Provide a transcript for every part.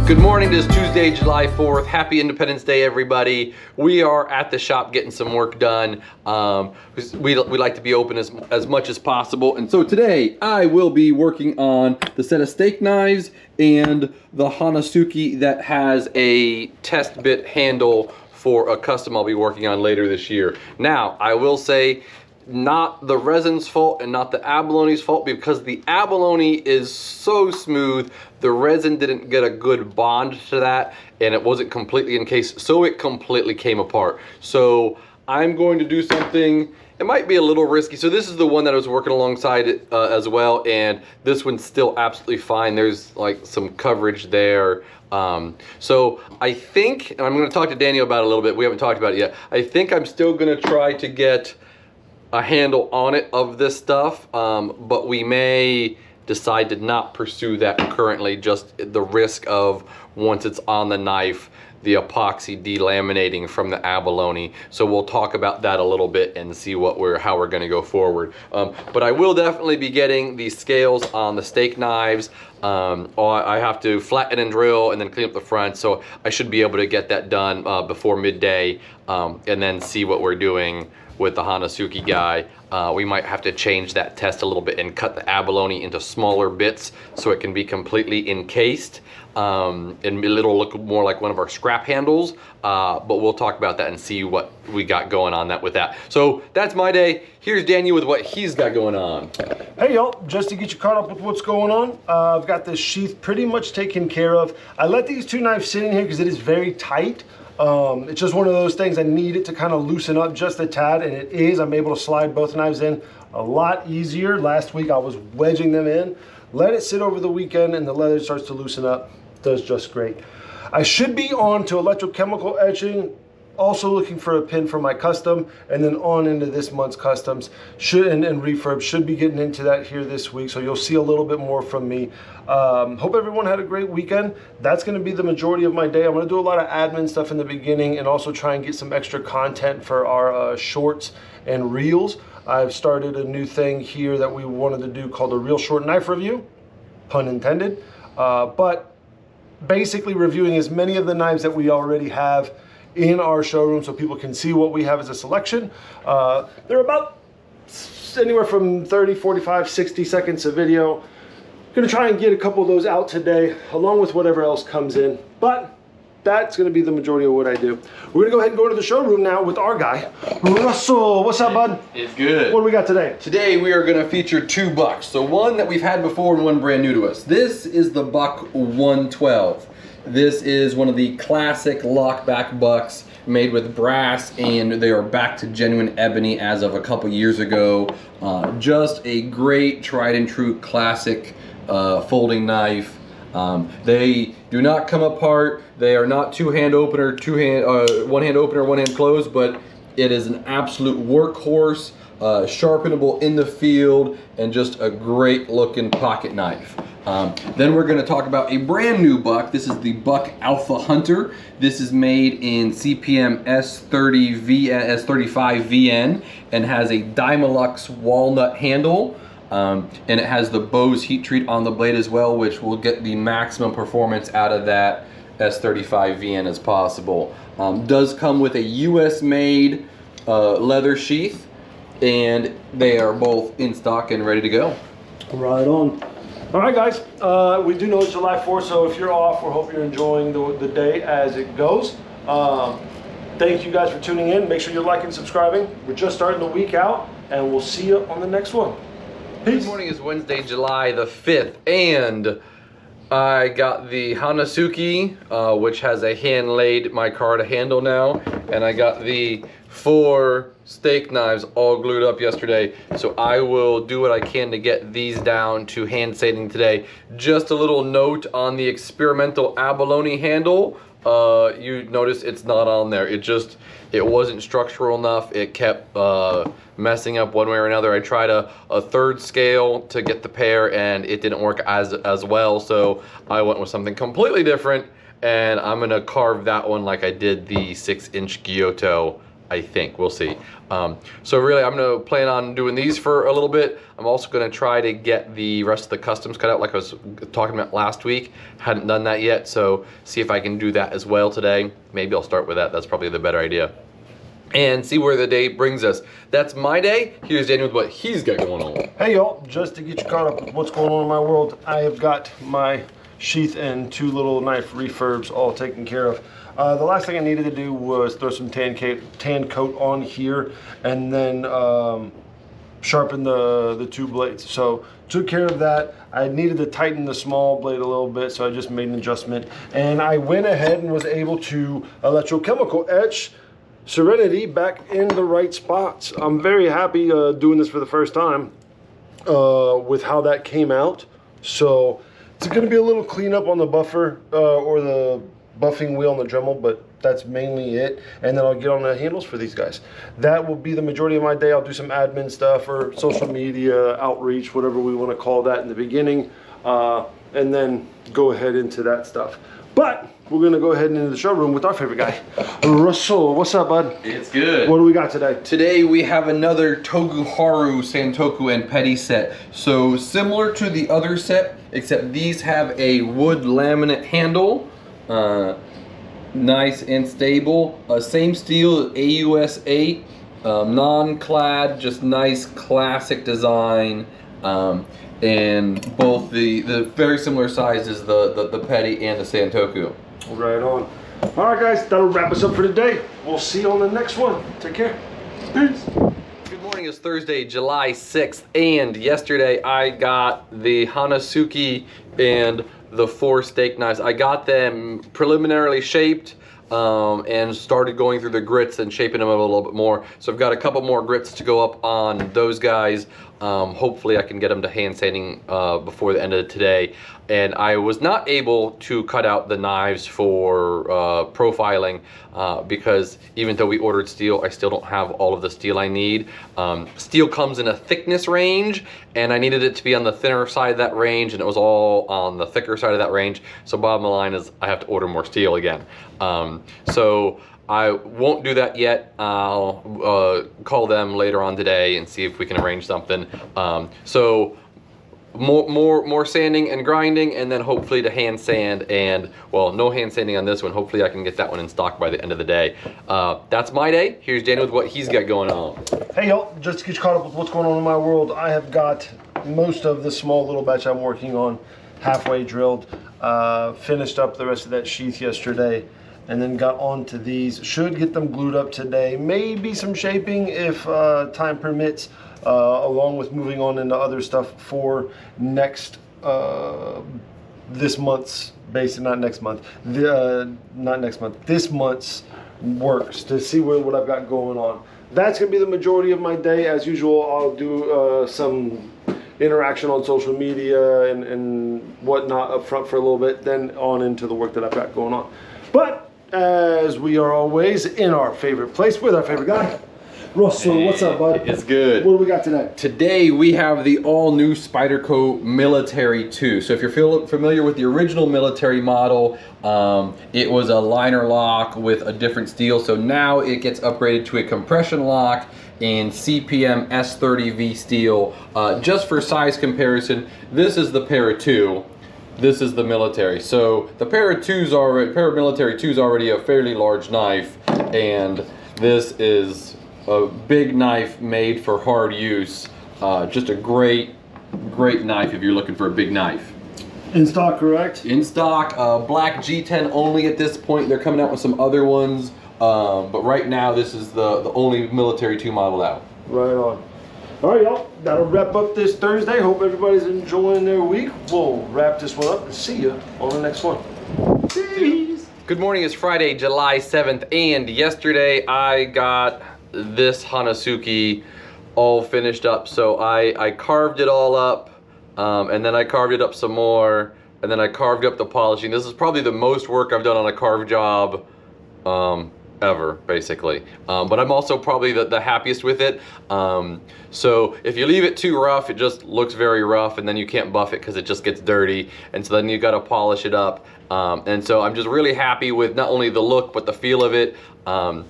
Good morning. It is Tuesday, July 4th. Happy Independence Day, everybody. We are at the shop getting some work done. We like to be open as much as possible. And so today I will be working on the set of steak knives and the Hanasuki that has a test bit handle for a custom I'll be working on later this year. Now, I will say, not the resin's fault and not the abalone's fault, because the abalone is so smooth, the resin didn't get a good bond to that, and it wasn't completely encased, so it completely came apart. So I'm going to do something, it might be a little risky. So this is the one that I was working alongside it, as well, and this one's still absolutely fine. There's like some coverage there. So I think, and I'm going to talk to Daniel about it a little bit, we haven't talked about it yet. I think I'm still going to try to get a handle on it of this stuff, but we may decide to not pursue that currently, just the risk of, once it's on the knife, the epoxy delaminating from the abalone. So we'll talk about that a little bit and see how we're going to go forward. But I will definitely be getting the scales on the steak knives. I have to flatten and drill and then clean up the front, so I should be able to get that done before midday, and then see what we're doing with the Hanasuki guy. We might have to change that test a little bit and cut the abalone into smaller bits so it can be completely encased, and it'll look more like one of our scrap handles, but we'll talk about that and see what we got going on with that. So that's my day. Here's Daniel with what he's got going on. Hey y'all, just to get you caught up with what's going on, I've got this sheath pretty much taken care of. I let these two knives sit in here because it is very tight. It's just one of those things, I need it to kind of loosen up just a tad, and it is. I'm able to slide both knives in a lot easier. Last week I was wedging them in. Let it sit over the weekend and the leather starts to loosen up. Does just great. I should be on to electrochemical etching, also looking for a pin for my custom, and then on into this month's customs and refurb. Should be getting into that here this week, so you'll see a little bit more from me. Hope everyone had a great weekend. That's going to be the majority of my day. I'm going to do a lot of admin stuff in the beginning and also try and get some extra content for our shorts and reels. I've started a new thing here that we wanted to do called a Real Short Knife Review, pun intended, but basically reviewing as many of the knives that we already have in our showroom so people can see what we have as a selection. They're about anywhere from 30, 45, 60 seconds of video. Gonna try and get a couple of those out today, along with whatever else comes in, but that's gonna be the majority of what I do. We're gonna go ahead and go into the showroom now with our guy, Russell. What's up, bud? It's good. What do we got today? Today we are gonna feature two bucks. So one that we've had before and one brand new to us. This is the Buck 112. This is one of the classic lockback bucks made with brass, and they are back to genuine ebony as of a couple years ago. Just a great tried and true classic folding knife. They do not come apart. They are not two-hand opener, one-hand opener, one-hand closed, but it is an absolute workhorse, sharpenable in the field, and just a great looking pocket knife. Then we're going to talk about a brand new buck. This is the Buck Alpha Hunter. This is made in CPM S35 VN and has a Dymilux walnut handle. And it has the Bose heat treat on the blade as well, which will get the maximum performance out of that S35 VN as possible. Does come with a US made leather sheath, and they are both in stock and ready to go. Right on. All right, guys, we do know it's July 4th, so if you're off, we hope you're enjoying the day as it goes. Thank you guys for tuning in. Make sure you're liking and subscribing. We're just starting the week out, and we'll see you on the next one. Peace. This morning is Wednesday, July the 5th, and I got the Hanasuki, which has a hand-laid micarta handle now, and I got the 4 steak knives all glued up yesterday, so I will do what I can to get these down to hand sanding today. Just a little note on the experimental abalone handle. You notice it's not on there. It wasn't structural enough. It kept messing up one way or another. I tried a third scale to get the pair, and it didn't work as well, so I went with something completely different, and I'm gonna carve that one like I did the 6-inch Giotto I think. We'll see. So really, I'm gonna plan on doing these for a little bit. I'm also gonna try to get the rest of the customs cut out like I was talking about last week. Hadn't done that yet, so see if I can do that as well today. Maybe I'll start with that. That's probably the better idea. And see where the day brings us. That's my day. Here's Daniel with what he's got going on. Hey y'all, just to get you caught up with what's going on in my world, I have got my sheath and 2 little knife refurbs all taken care of. The last thing I needed to do was throw some tan coat on here and then sharpen the 2 blades. So took care of that. I needed to tighten the small blade a little bit, so I just made an adjustment. And I went ahead and was able to electrochemical etch Serenity back in the right spots. I'm very happy doing this for the first time with how that came out. So it's going to be a little cleanup on the buffer or the buffing wheel and the Dremel, but that's mainly it. And then I'll get on the handles for these guys. That will be the majority of my day. I'll do some admin stuff or social media outreach, whatever we want to call that in the beginning, and then go ahead into that stuff. But we're gonna go ahead into the showroom with our favorite guy, Russell. What's up, bud? It's good. What do we got today? Today we have another Toguharu Santoku and Petty set. So similar to the other set, except these have a wood laminate handle. Nice and stable. Same steel, AUS 8, non-clad, just nice classic design. And both the very similar sizes, the Petty and the Santoku. Right on. All right, guys, that'll wrap us up for today. We'll see you on the next one. Take care. Peace. Good morning. It's Thursday, July 6th, and yesterday I got the Hanazuki and the 4 steak knives. I got them preliminarily shaped and started going through the grits and shaping them a little bit more. So I've got a couple more grits to go up on those guys. Hopefully I can get them to hand sanding before the end of today. And I was not able to cut out the knives for profiling because even though we ordered steel, I still don't have all of the steel I need. Steel comes in a thickness range, and I needed it to be on the thinner side of that range, and it was all on the thicker side of that range. So bottom line is I have to order more steel again. So I won't do that yet. I'll call them later on today and see if we can arrange something. So more sanding and grinding, and then hopefully to hand sand, and well, no hand sanding on this one. Hopefully I can get that one in stock by the end of the day. That's my day. Here's Daniel with what he's got going on. Hey y'all, just to get you caught up with what's going on in my world, I have got most of the small little batch I'm working on halfway drilled. Finished up the rest of that sheath yesterday, and then got onto these. Should get them glued up today. Maybe some shaping if time permits, along with moving on into other stuff for next, this month's, basically not next month, this month's works, to see what I've got going on. That's gonna be the majority of my day. As usual, I'll do some interaction on social media and whatnot up front for a little bit, then on into the work that I've got going on. But as we are always in our favorite place with our favorite guy, Russell. Hey, what's up, bud? It's good. What do we got today? Today we have the all-new Spyderco Military 2. So if you're familiar with the original military model, it was a liner lock with a different steel. So now it gets upgraded to a compression lock in CPM S30V steel. Just for size comparison, this is the Para 2. This is the military. So the Para Military 2 is already a fairly large knife, and this is a big knife made for hard use. Just a great knife if you're looking for a big knife. In stock, correct? In stock, black G10 only at this point. They're coming out with some other ones, but right now this is the only Military 2 model out. Right on. All right, y'all, that'll wrap up this Thursday. Hope everybody's enjoying their week. We'll wrap this one up and see you on the next one. Peace. Good morning, it's Friday, July 7th, and yesterday I got this Hanazuki all finished up. So I carved it all up, and then I carved it up some more, and then I carved up the polishing. This is probably the most work I've done on a carved job ever, basically. But I'm also probably the happiest with it. So if you leave it too rough, it just looks very rough, and then you can't buff it because it just gets dirty, and so then you got to polish it up. And so I'm just really happy with not only the look but the feel of it.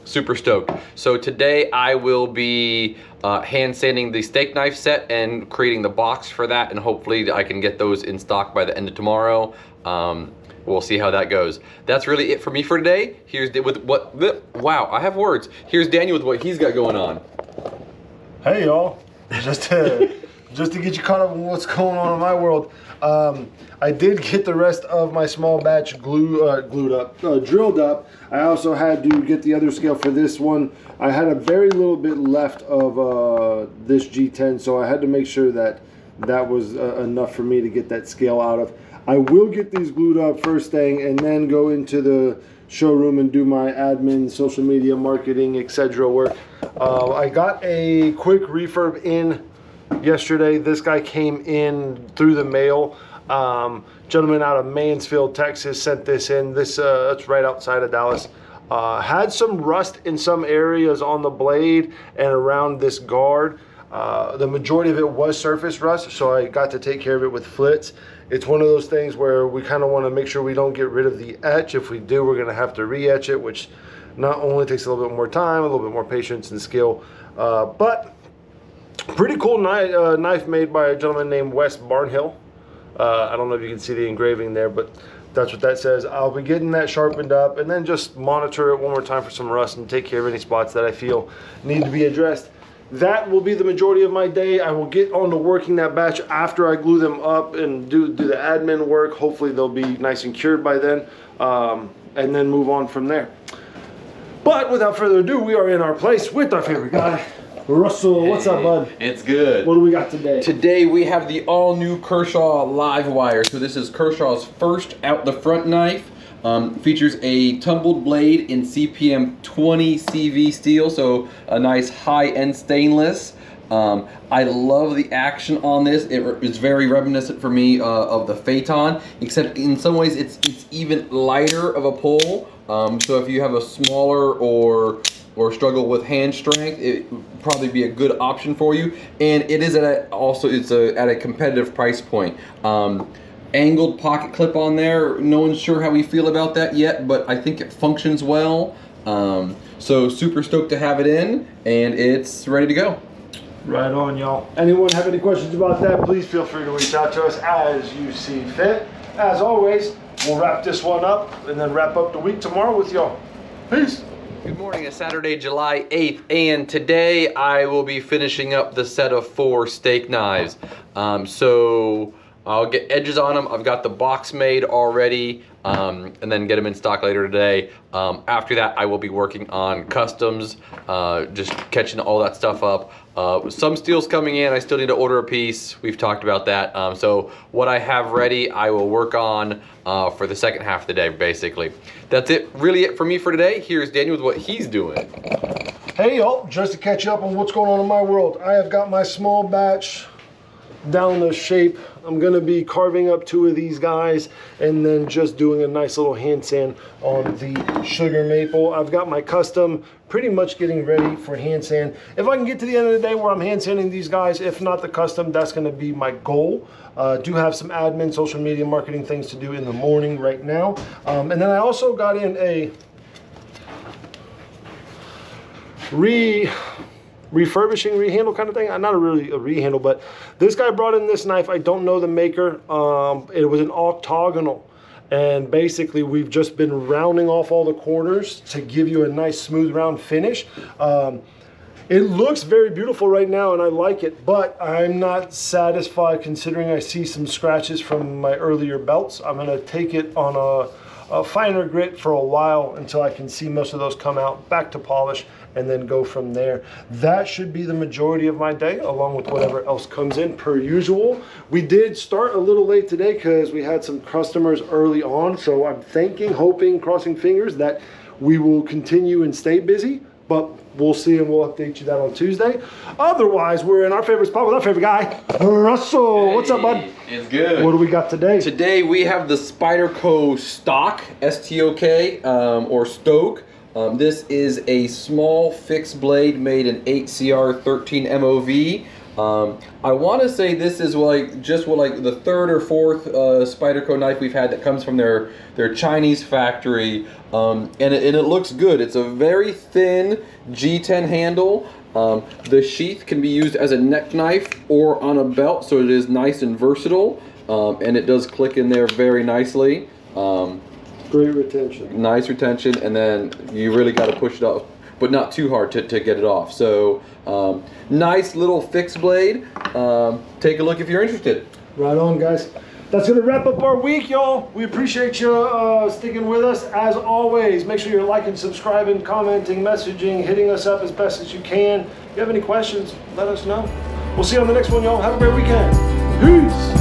Super stoked. So today I will be hand sanding the steak knife set and creating the box for that, and hopefully I can get those in stock by the end of tomorrow. We'll see how that goes. That's really it for me for today. Here's wow, I have words. Here's Daniel with what he's got going on. Hey y'all, just to get you caught up on what's going on in my world. I did get the rest of my small batch drilled up. I also had to get the other scale for this one. I had a very little bit left of this G10, so I had to make sure that that was enough for me to get that scale out of. I will get these glued up first thing and then go into the showroom and do my admin, social media, marketing, etc. work. I got a quick refurb in yesterday. This guy came in through the mail. Gentleman out of Mansfield, Texas sent this in. This it's right outside of Dallas. Had some rust in some areas on the blade and around this guard. The majority of it was surface rust, so I got to take care of it with flits. It's one of those things where we kind of want to make sure we don't get rid of the etch. If we do, we're going to have to re-etch it, which not only takes a little bit more time, a little bit more patience and skill, but pretty cool knife made by a gentleman named Wes Barnhill. I don't know if you can see the engraving there, but that's what that says. I'll be getting that sharpened up and then just monitor it one more time for some rust and take care of any spots that I feel need to be addressed. That will be the majority of my day. I will get on to working that batch after I glue them up and do the admin work. Hopefully they'll be nice and cured by then, and then move on from there. But without further ado, we are in our place with our favorite guy, Russell. What's up, bud? It's good. What do we got today? Today we have the all-new Kershaw live wire. So this is Kershaw's first out the front knife. Features a tumbled blade in CPM 20 CV steel, so a nice high-end stainless. I love the action on this. It's very reminiscent for me of the Phaeton, except in some ways it's even lighter of a pull. So if you have a smaller or struggle with hand strength, it would probably be a good option for you. And it is at a competitive price point. Angled pocket clip on there. No one's sure how we feel about that yet, but I think it functions well. So super stoked to have it in, and it's ready to go. Right on, y'all. Anyone have any questions about that, please feel free to reach out to us as you see fit. As always, we'll wrap this one up and then wrap up the week tomorrow with y'all. Peace. Good morning. It's Saturday, July 8th, and today I will be finishing up the set of 4 steak knives. So I'll get edges on them. I've got the box made already, and then get them in stock later today. After that, I will be working on customs, just catching all that stuff up. Some steel's coming in. I still need to order a piece. We've talked about that. So what I have ready, I will work on for the second half of the day, basically. That's really it for me for today. Here's Daniel with what he's doing. Hey, y'all. Just to catch up on what's going on in my world, I have got my small batch down the shape. I'm going to be carving up 2 of these guys and then just doing a nice little hand sand on the sugar maple. I've got my custom pretty much getting ready for hand sand. If I can get to the end of the day where I'm hand sanding these guys, if not the custom, that's going to be my goal. Do have some admin, social media, marketing things to do in the morning right now. And then I also got in a refurbishing rehandle kind of thing. Not really a rehandle, but this guy brought in this knife. I don't know the maker. It was an octagonal, and basically we've just been rounding off all the corners to give you a nice smooth round finish. It looks very beautiful right now and I like it, but I'm not satisfied considering I see some scratches from my earlier belts. I'm gonna take it on a finer grit for a while until I can see most of those come out, back to polish, and then go from there. That should be the majority of my day, along with whatever else comes in per usual. We did start a little late today because we had some customers early on, so I'm thinking, hoping, crossing fingers that we will continue and stay busy, but we'll see and we'll update you that on Tuesday. Otherwise, we're in our favorite spot with our favorite guy, Russell. Hey, what's up, bud? It's good. What do we got today? Today we have the Spyderco Stock, S-T-O-K, or Stoke. This is a small fixed blade made in 8CR 13 MOV. I want to say this is like the third or fourth Spyderco knife we've had that comes from their Chinese factory, and it looks good. It's a very thin G10 handle. The sheath can be used as a neck knife or on a belt, so it is nice and versatile, and it does click in there very nicely. Great retention. Nice retention, and then you really got to push it up, but not too hard to get it off. So nice little fixed blade. Take a look if you're interested. Right on, guys. That's going to wrap up our week, y'all. We appreciate you sticking with us. As always, make sure you're liking, subscribing, commenting, messaging, hitting us up as best as you can. If you have any questions, let us know. We'll see you on the next one, y'all. Have a great weekend. Peace.